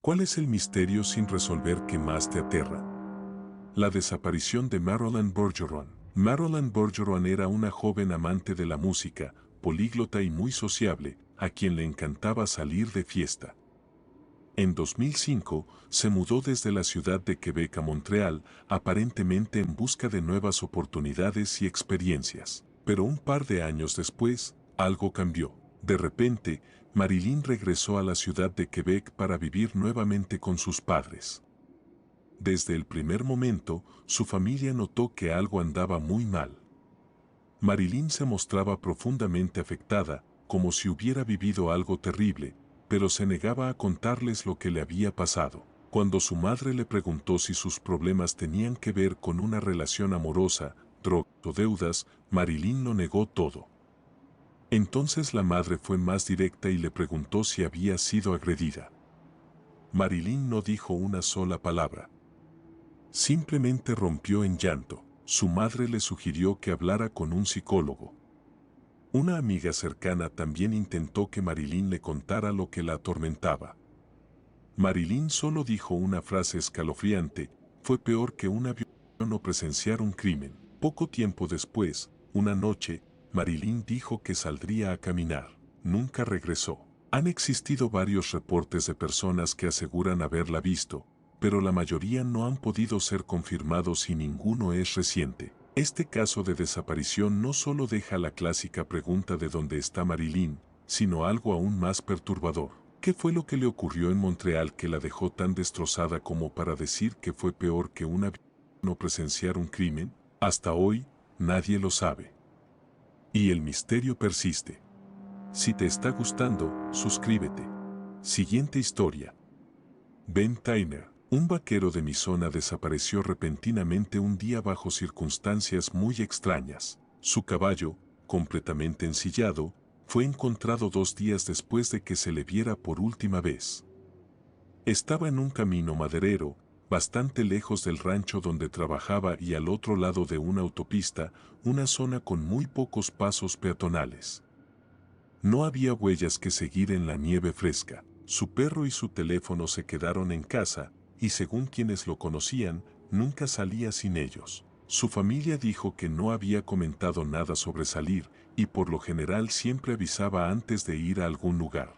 ¿Cuál es el misterio sin resolver que más te aterra? La desaparición de Marilyn Bergeron. Marilyn Bergeron era una joven amante de la música, políglota y muy sociable, a quien le encantaba salir de fiesta. En 2005, se mudó desde la ciudad de Quebec a Montreal, aparentemente en busca de nuevas oportunidades y experiencias. Pero un par de años después, algo cambió. De repente, Marilyn regresó a la ciudad de Quebec para vivir nuevamente con sus padres. Desde el primer momento, su familia notó que algo andaba muy mal. Marilyn se mostraba profundamente afectada, como si hubiera vivido algo terrible, pero se negaba a contarles lo que le había pasado. Cuando su madre le preguntó si sus problemas tenían que ver con una relación amorosa, drogas o deudas, Marilyn lo negó todo. Entonces la madre fue más directa y le preguntó si había sido agredida. Marilyn no dijo una sola palabra. Simplemente rompió en llanto. Su madre le sugirió que hablara con un psicólogo. Una amiga cercana también intentó que Marilyn le contara lo que la atormentaba. Marilyn solo dijo una frase escalofriante: fue peor que una violación o presenciar un crimen. Poco tiempo después, una noche, Marilyn dijo que saldría a caminar. Nunca regresó. Han existido varios reportes de personas que aseguran haberla visto, pero la mayoría no han podido ser confirmados y ninguno es reciente. Este caso de desaparición no solo deja la clásica pregunta de dónde está Marilyn, sino algo aún más perturbador. ¿Qué fue lo que le ocurrió en Montreal que la dejó tan destrozada como para decir que fue peor que una violación o presenciar un crimen? Hasta hoy, nadie lo sabe. Y el misterio persiste. Si te está gustando, suscríbete. Siguiente historia. Ben Tyner, un vaquero de mi zona, desapareció repentinamente un día bajo circunstancias muy extrañas. Su caballo, completamente ensillado, fue encontrado 2 días después de que se le viera por última vez. Estaba en un camino maderero, bastante lejos del rancho donde trabajaba y al otro lado de una autopista, una zona con muy pocos pasos peatonales. No había huellas que seguir en la nieve fresca. Su perro y su teléfono se quedaron en casa, y según quienes lo conocían, nunca salía sin ellos. Su familia dijo que no había comentado nada sobre salir, y por lo general siempre avisaba antes de ir a algún lugar.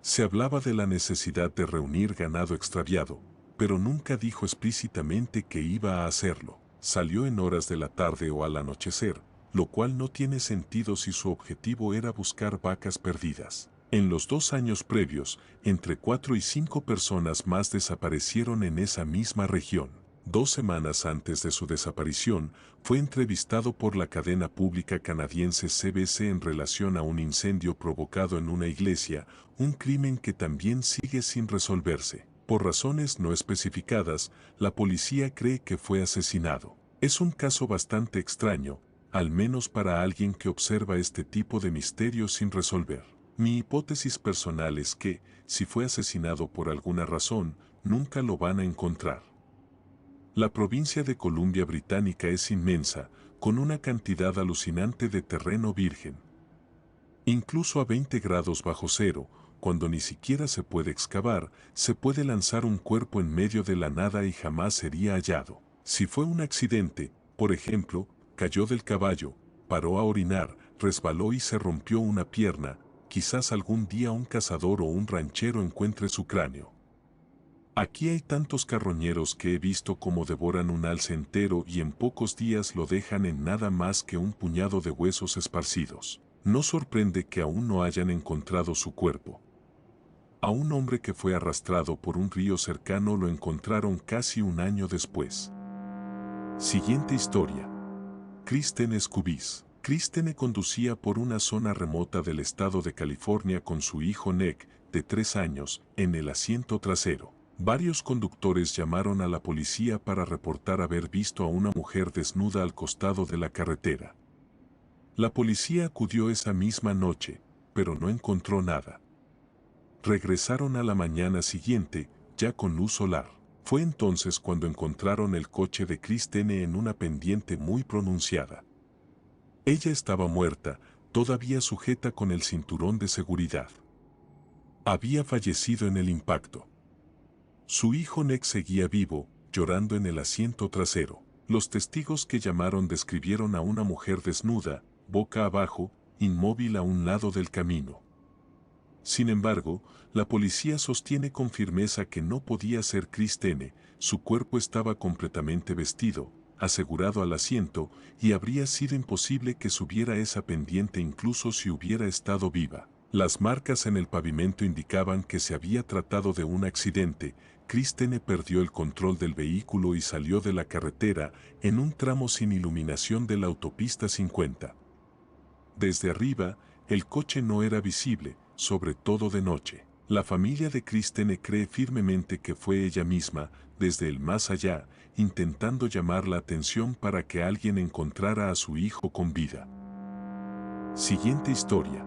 Se hablaba de la necesidad de reunir ganado extraviado, pero nunca dijo explícitamente que iba a hacerlo. Salió en horas de la tarde o al anochecer, lo cual no tiene sentido si su objetivo era buscar vacas perdidas. En los 2 años previos, entre 4 y 5 personas más desaparecieron en esa misma región. 2 semanas antes de su desaparición, fue entrevistado por la cadena pública canadiense CBC en relación a un incendio provocado en una iglesia, un crimen que también sigue sin resolverse. Por razones no especificadas, la policía cree que fue asesinado. Es un caso bastante extraño, al menos para alguien que observa este tipo de misterios sin resolver. Mi hipótesis personal es que, si fue asesinado por alguna razón, nunca lo van a encontrar. La provincia de Columbia Británica es inmensa, con una cantidad alucinante de terreno virgen. Incluso a 20 grados bajo cero, cuando ni siquiera se puede excavar, se puede lanzar un cuerpo en medio de la nada y jamás sería hallado. Si fue un accidente, por ejemplo, cayó del caballo, paró a orinar, resbaló y se rompió una pierna, quizás algún día un cazador o un ranchero encuentre su cráneo. Aquí hay tantos carroñeros que he visto cómo devoran un alce entero y en pocos días lo dejan en nada más que un puñado de huesos esparcidos. No sorprende que aún no hayan encontrado su cuerpo. A un hombre que fue arrastrado por un río cercano lo encontraron casi un año después. Siguiente historia. Kristen Scubis. Kristen conducía por una zona remota del estado de California con su hijo Nick, de 3 años, en el asiento trasero. Varios conductores llamaron a la policía para reportar haber visto a una mujer desnuda al costado de la carretera. La policía acudió esa misma noche, pero no encontró nada. Regresaron a la mañana siguiente, ya con luz solar. Fue entonces cuando encontraron el coche de Kristen en una pendiente muy pronunciada. Ella estaba muerta, todavía sujeta con el cinturón de seguridad. Había fallecido en el impacto. Su hijo Nick seguía vivo, llorando en el asiento trasero. Los testigos que llamaron describieron a una mujer desnuda, boca abajo, inmóvil a un lado del camino. Sin embargo, la policía sostiene con firmeza que no podía ser Kristine, su cuerpo estaba completamente vestido, asegurado al asiento, y habría sido imposible que subiera esa pendiente incluso si hubiera estado viva. Las marcas en el pavimento indicaban que se había tratado de un accidente. Kristine perdió el control del vehículo y salió de la carretera en un tramo sin iluminación de la autopista 50. Desde arriba, el coche no era visible, sobre todo de noche. La familia de Kristine cree firmemente que fue ella misma, desde el más allá, intentando llamar la atención para que alguien encontrara a su hijo con vida. Siguiente historia.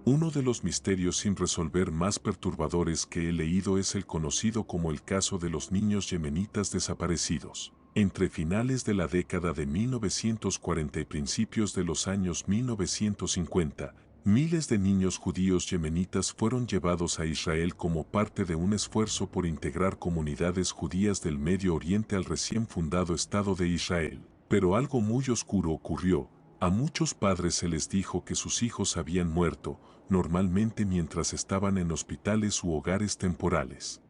Uno de los misterios sin resolver más perturbadores que he leído es el conocido como el caso de los niños yemenitas desaparecidos. Entre finales de la década de 1940 y principios de los años 1950, miles de niños judíos yemenitas fueron llevados a Israel como parte de un esfuerzo por integrar comunidades judías del Medio Oriente al recién fundado Estado de Israel. Pero algo muy oscuro ocurrió. A muchos padres se les dijo que sus hijos habían muerto, normalmente mientras estaban en hospitales u hogares temporales.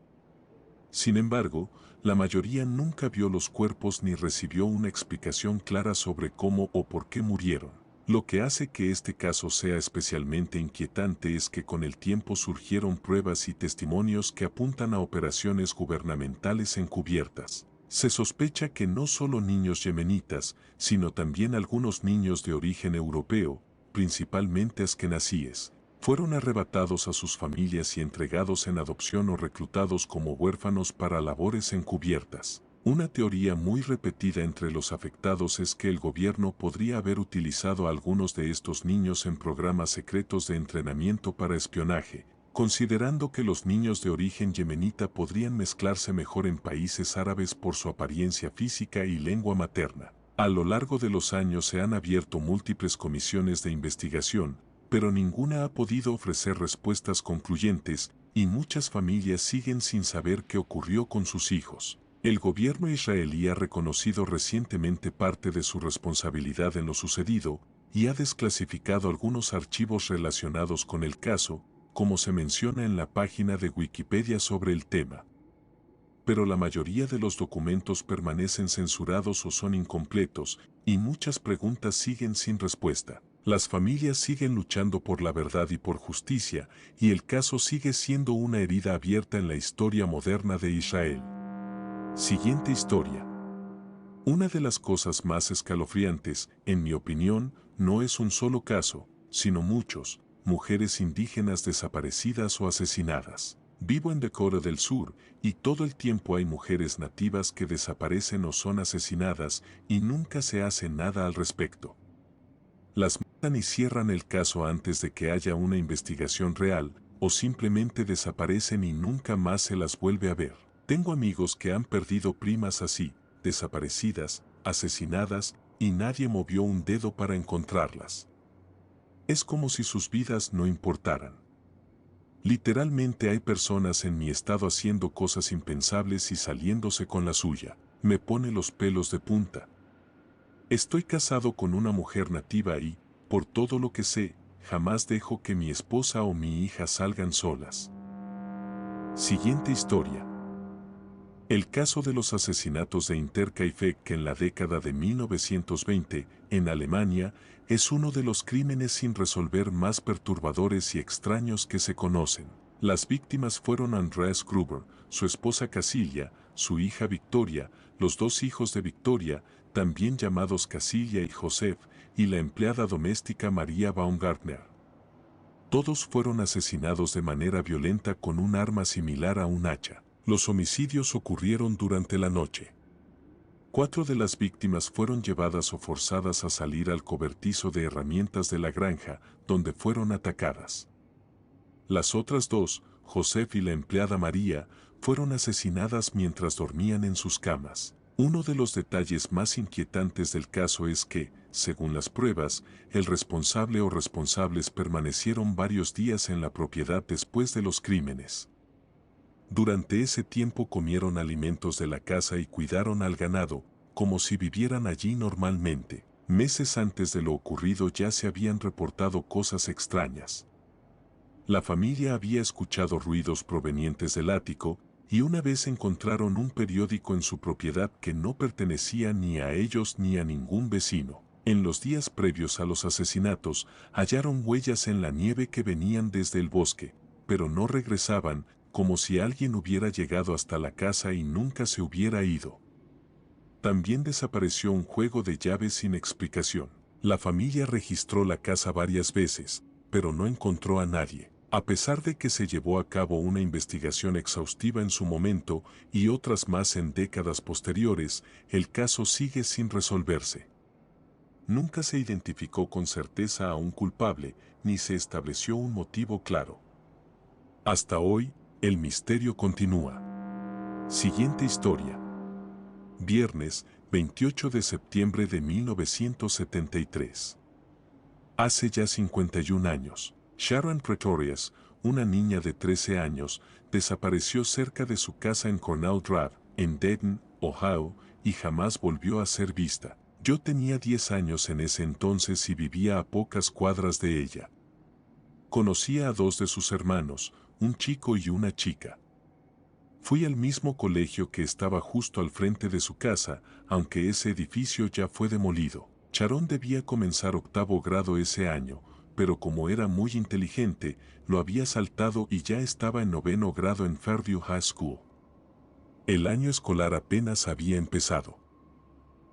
Sin embargo, la mayoría nunca vio los cuerpos ni recibió una explicación clara sobre cómo o por qué murieron. Lo que hace que este caso sea especialmente inquietante es que con el tiempo surgieron pruebas y testimonios que apuntan a operaciones gubernamentales encubiertas. Se sospecha que no solo niños yemenitas, sino también algunos niños de origen europeo, principalmente askenazíes, fueron arrebatados a sus familias y entregados en adopción o reclutados como huérfanos para labores encubiertas. Una teoría muy repetida entre los afectados es que el gobierno podría haber utilizado a algunos de estos niños en programas secretos de entrenamiento para espionaje, considerando que los niños de origen yemenita podrían mezclarse mejor en países árabes por su apariencia física y lengua materna. A lo largo de los años se han abierto múltiples comisiones de investigación, pero ninguna ha podido ofrecer respuestas concluyentes, y muchas familias siguen sin saber qué ocurrió con sus hijos. El gobierno israelí ha reconocido recientemente parte de su responsabilidad en lo sucedido, y ha desclasificado algunos archivos relacionados con el caso, como se menciona en la página de Wikipedia sobre el tema. Pero la mayoría de los documentos permanecen censurados o son incompletos, y muchas preguntas siguen sin respuesta. Las familias siguen luchando por la verdad y por justicia, y el caso sigue siendo una herida abierta en la historia moderna de Israel. Siguiente historia. Una de las cosas más escalofriantes, en mi opinión, no es un solo caso, sino muchos, mujeres indígenas desaparecidas o asesinadas. Vivo en Dakota del Sur, y todo el tiempo hay mujeres nativas que desaparecen o son asesinadas, y nunca se hace nada al respecto. Las matan y cierran el caso antes de que haya una investigación real, o simplemente desaparecen y nunca más se las vuelve a ver. Tengo amigos que han perdido primas así, desaparecidas, asesinadas, y nadie movió un dedo para encontrarlas. Es como si sus vidas no importaran. Literalmente hay personas en mi estado haciendo cosas impensables y saliéndose con la suya. Me pone los pelos de punta. Estoy casado con una mujer nativa y, por todo lo que sé, jamás dejo que mi esposa o mi hija salgan solas. Siguiente historia. El caso de los asesinatos de Interkaifeck en la década de 1920, en Alemania, es uno de los crímenes sin resolver más perturbadores y extraños que se conocen. Las víctimas fueron Andreas Gruber, su esposa Casilia, su hija Victoria, los dos hijos de Victoria, también llamados Casilia y Joseph, y la empleada doméstica María Baumgartner. Todos fueron asesinados de manera violenta con un arma similar a un hacha. Los homicidios ocurrieron durante la noche. 4 de las víctimas fueron llevadas o forzadas a salir al cobertizo de herramientas de la granja, donde fueron atacadas. Las otras 2, Joseph y la empleada María, fueron asesinadas mientras dormían en sus camas. Uno de los detalles más inquietantes del caso es que, según las pruebas, el responsable o responsables permanecieron varios días en la propiedad después de los crímenes. Durante ese tiempo comieron alimentos de la casa y cuidaron al ganado, como si vivieran allí normalmente. Meses antes de lo ocurrido ya se habían reportado cosas extrañas. La familia había escuchado ruidos provenientes del ático, y una vez encontraron un periódico en su propiedad que no pertenecía ni a ellos ni a ningún vecino. En los días previos a los asesinatos, hallaron huellas en la nieve que venían desde el bosque, pero no regresaban, como si alguien hubiera llegado hasta la casa y nunca se hubiera ido. También desapareció un juego de llaves sin explicación. La familia registró la casa varias veces, pero no encontró a nadie. A pesar de que se llevó a cabo una investigación exhaustiva en su momento y otras más en décadas posteriores, el caso sigue sin resolverse. Nunca se identificó con certeza a un culpable, ni se estableció un motivo claro. Hasta hoy, el misterio continúa. Siguiente historia. Viernes, 28 de septiembre de 1973. Hace ya 51 años, Sharon Pretorius, una niña de 13 años, desapareció cerca de su casa en Cornell Drive, en Dayton, Ohio, y jamás volvió a ser vista. Yo tenía 10 años en ese entonces y vivía a pocas cuadras de ella. Conocía a dos de sus hermanos, un chico y una chica. Fui al mismo colegio que estaba justo al frente de su casa, aunque ese edificio ya fue demolido. Sharon debía comenzar 8º grado ese año, pero como era muy inteligente, lo había saltado y ya estaba en 9º grado en Fairview High School. El año escolar apenas había empezado.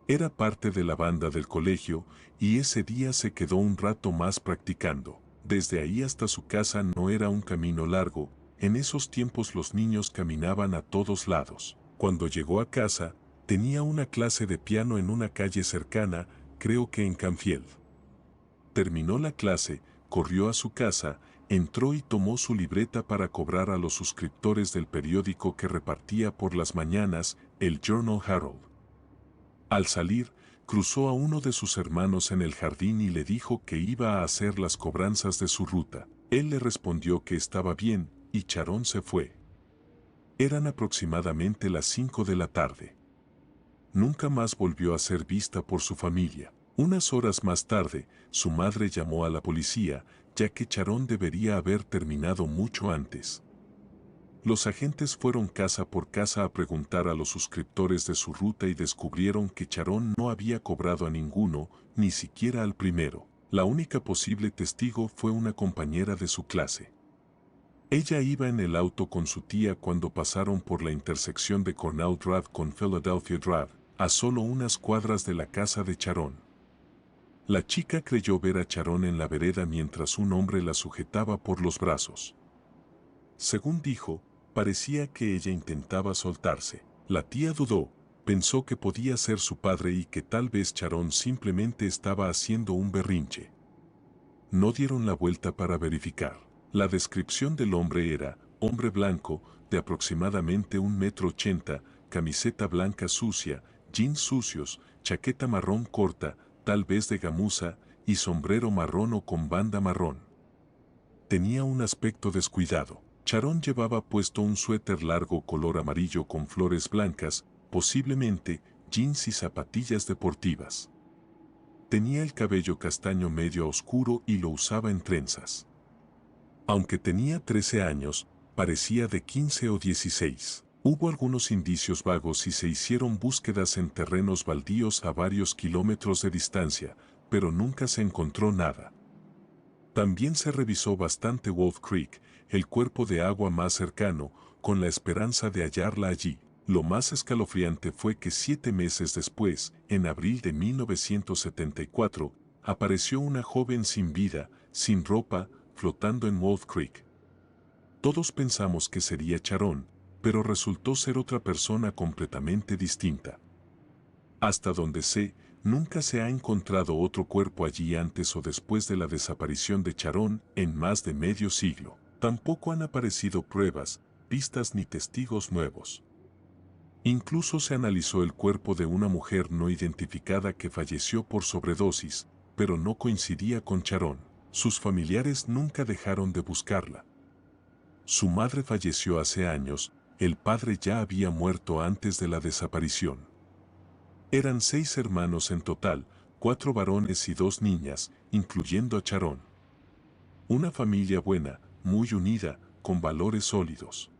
Era parte de la banda del colegio y ese día se quedó un rato más practicando. Desde ahí hasta su casa no era un camino largo. En esos tiempos los niños caminaban a todos lados. Cuando llegó a casa, tenía una clase de piano en una calle cercana, creo que en Canfield. Terminó la clase, corrió a su casa, entró y tomó su libreta para cobrar a los suscriptores del periódico que repartía por las mañanas, el Journal Herald. Al salir, cruzó a uno de sus hermanos en el jardín y le dijo que iba a hacer las cobranzas de su ruta. Él le respondió que estaba bien, y Sharon se fue. Eran aproximadamente las 5 de la tarde. Nunca más volvió a ser vista por su familia. Unas horas más tarde, su madre llamó a la policía, ya que Sharon debería haber terminado mucho antes. Los agentes fueron casa por casa a preguntar a los suscriptores de su ruta y descubrieron que Sharon no había cobrado a ninguno, ni siquiera al primero. La única posible testigo fue una compañera de su clase. Ella iba en el auto con su tía cuando pasaron por la intersección de Cornell Drive con Philadelphia Drive, a solo unas cuadras de la casa de Sharon. La chica creyó ver a Sharon en la vereda mientras un hombre la sujetaba por los brazos. Según dijo, parecía que ella intentaba soltarse. La tía dudó, pensó que podía ser su padre y que tal vez Sharon simplemente estaba haciendo un berrinche. No dieron la vuelta para verificar. La descripción del hombre era, hombre blanco, de aproximadamente 1,80 m, camiseta blanca sucia, jeans sucios, chaqueta marrón corta, tal vez de gamuza, y sombrero marrón o con banda marrón. Tenía un aspecto descuidado. Sharon llevaba puesto un suéter largo color amarillo con flores blancas, posiblemente jeans y zapatillas deportivas. Tenía el cabello castaño medio oscuro y lo usaba en trenzas. Aunque tenía 13 años, parecía de 15 o 16. Hubo algunos indicios vagos y se hicieron búsquedas en terrenos baldíos a varios kilómetros de distancia, pero nunca se encontró nada. También se revisó bastante Wolf Creek, el cuerpo de agua más cercano, con la esperanza de hallarla allí. Lo más escalofriante fue que 7 meses después, en abril de 1974, apareció una joven sin vida, sin ropa, flotando en Wolf Creek. Todos pensamos que sería Sharon, pero resultó ser otra persona completamente distinta. Hasta donde sé, nunca se ha encontrado otro cuerpo allí antes o después de la desaparición de Sharon en más de medio siglo. Tampoco han aparecido pruebas, pistas ni testigos nuevos. Incluso se analizó el cuerpo de una mujer no identificada que falleció por sobredosis, pero no coincidía con Sharon. Sus familiares nunca dejaron de buscarla. Su madre falleció hace años, El padre ya había muerto antes de la desaparición. Eran 6 hermanos en total, 4 varones y 2 niñas, incluyendo a Sharon. Una familia buena, muy unida, con valores sólidos.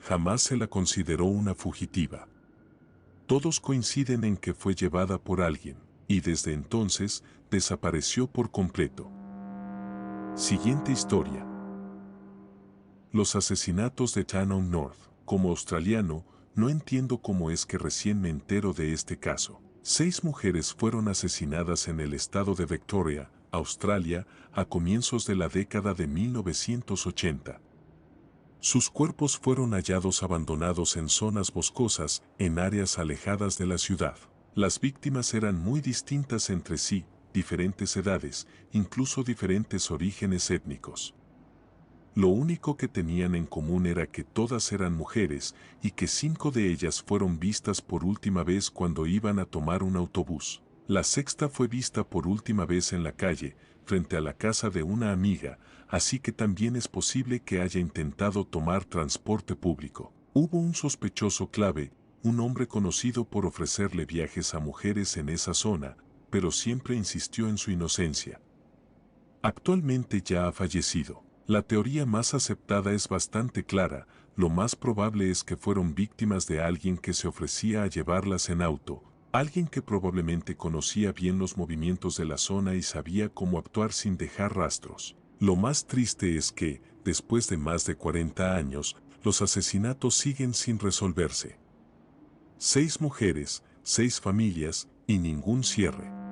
Jamás se la consideró una fugitiva. Todos coinciden en que fue llevada por alguien, y desde entonces desapareció por completo. Siguiente historia. Los asesinatos de Tannow North. Como australiano, no entiendo cómo es que recién me entero de este caso. 6 mujeres fueron asesinadas en el estado de Victoria, Australia, a comienzos de la década de 1980. Sus cuerpos fueron hallados abandonados en zonas boscosas, en áreas alejadas de la ciudad. Las víctimas eran muy distintas entre sí, diferentes edades, incluso diferentes orígenes étnicos. Lo único que tenían en común era que todas eran mujeres y que 5 de ellas fueron vistas por última vez cuando iban a tomar un autobús. La sexta fue vista por última vez en la calle, frente a la casa de una amiga, así que también es posible que haya intentado tomar transporte público. Hubo un sospechoso clave, un hombre conocido por ofrecerle viajes a mujeres en esa zona, pero siempre insistió en su inocencia. Actualmente ya ha fallecido. La teoría más aceptada es bastante clara, lo más probable es que fueron víctimas de alguien que se ofrecía a llevarlas en auto, alguien que probablemente conocía bien los movimientos de la zona y sabía cómo actuar sin dejar rastros. Lo más triste es que, después de más de 40 años, los asesinatos siguen sin resolverse. 6 mujeres, 6 familias y ningún cierre.